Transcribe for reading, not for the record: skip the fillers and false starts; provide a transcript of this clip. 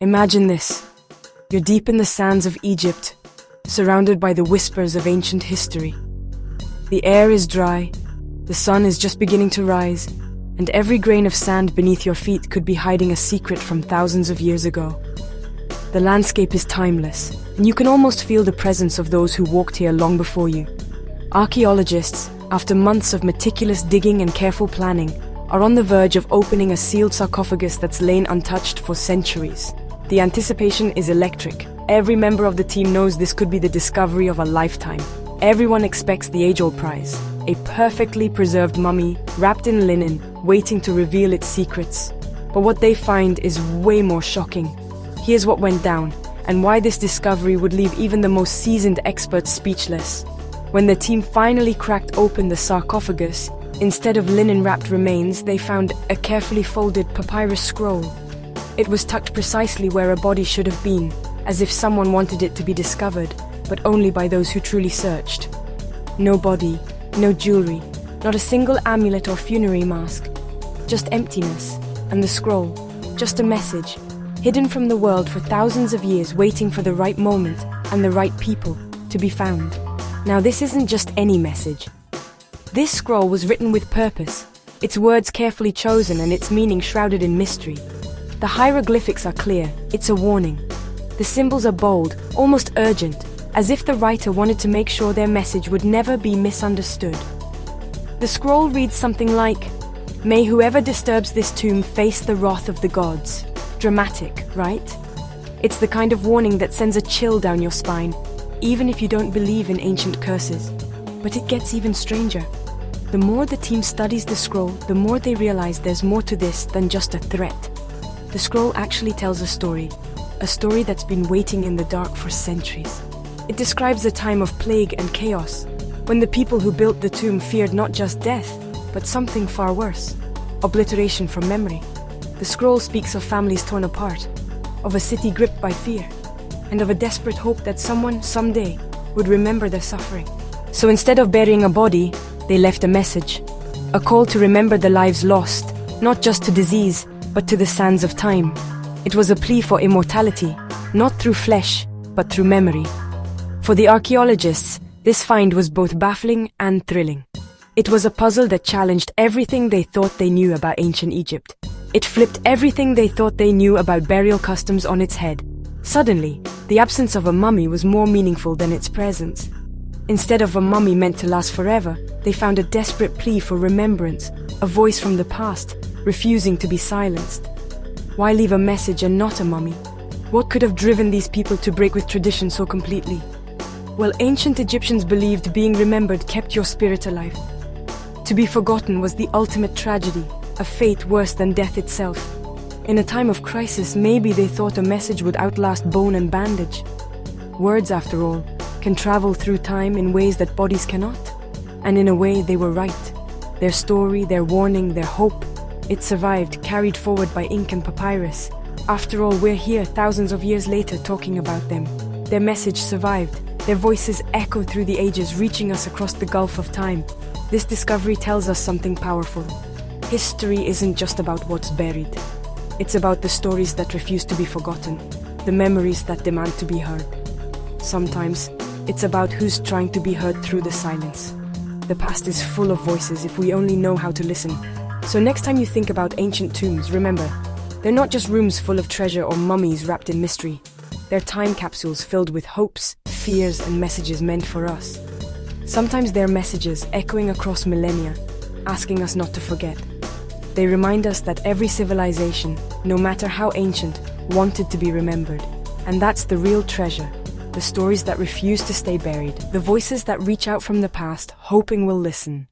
Imagine this. You're deep in the sands of Egypt, surrounded by the whispers of ancient history. The air is dry, the sun is just beginning to rise, and every grain of sand beneath your feet could be hiding a secret from thousands of years ago. The landscape is timeless, and you can almost feel the presence of those who walked here long before you. Archaeologists, after months of meticulous digging and careful planning, are on the verge of opening a sealed sarcophagus that's lain untouched for centuries. The anticipation is electric. Every member of the team knows this could be the discovery of a lifetime. Everyone expects the age-old prize, a perfectly preserved mummy wrapped in linen, waiting to reveal its secrets. But what they find is way more shocking. Here's what went down, and why this discovery would leave even the most seasoned experts speechless. When the team finally cracked open the sarcophagus, instead of linen-wrapped remains, they found a carefully folded papyrus scroll. It was tucked precisely where a body should have been, as if someone wanted it to be discovered, but only by those who truly searched. No body, no jewelry, not a single amulet or funerary mask. Just emptiness, and the scroll, just a message, hidden from the world for thousands of years, waiting for the right moment and the right people to be found. Now this isn't just any message. This scroll was written with purpose, its words carefully chosen and its meaning shrouded in mystery. The hieroglyphics are clear, it's a warning. The symbols are bold, almost urgent, as if the writer wanted to make sure their message would never be misunderstood. The scroll reads something like, "May whoever disturbs this tomb face the wrath of the gods." Dramatic, right? It's the kind of warning that sends a chill down your spine, even if you don't believe in ancient curses. But it gets even stranger. The more the team studies the scroll, the more they realize there's more to this than just a threat. The scroll actually tells a story that's been waiting in the dark for centuries. It describes a time of plague and chaos, when the people who built the tomb feared not just death, but something far worse: obliteration from memory. The scroll speaks of families torn apart, of a city gripped by fear, and of a desperate hope that someone, someday, would remember their suffering. So instead of burying a body, they left a message, a call to remember the lives lost, not just to disease, but to the sands of time. It was a plea for immortality, not through flesh, but through memory. For the archaeologists, this find was both baffling and thrilling. It was a puzzle that challenged everything they thought they knew about ancient Egypt. It flipped everything they thought they knew about burial customs on its head. Suddenly, the absence of a mummy was more meaningful than its presence. Instead of a mummy meant to last forever, they found a desperate plea for remembrance, a voice from the past, refusing to be silenced. Why leave a message and not a mummy? What could have driven these people to break with tradition so completely? Well, ancient Egyptians believed being remembered kept your spirit alive. To be forgotten was the ultimate tragedy, a fate worse than death itself. In a time of crisis, maybe they thought a message would outlast bone and bandage. Words, after all, can travel through time in ways that bodies cannot. And in a way, they were right. Their story, their warning, their hope, it survived, carried forward by ink and papyrus. After all, we're here thousands of years later talking about them. Their message survived. Their voices echo through the ages, reaching us across the gulf of time. This discovery tells us something powerful. History isn't just about what's buried. It's about the stories that refuse to be forgotten, the memories that demand to be heard. Sometimes, it's about who's trying to be heard through the silence. The past is full of voices if we only know how to listen. So next time you think about ancient tombs, remember, they're not just rooms full of treasure or mummies wrapped in mystery. They're time capsules filled with hopes, fears, and messages meant for us. Sometimes they're messages echoing across millennia, asking us not to forget. They remind us that every civilization, no matter how ancient, wanted to be remembered. And that's the real treasure. The stories that refuse to stay buried, the voices that reach out from the past, hoping we'll listen.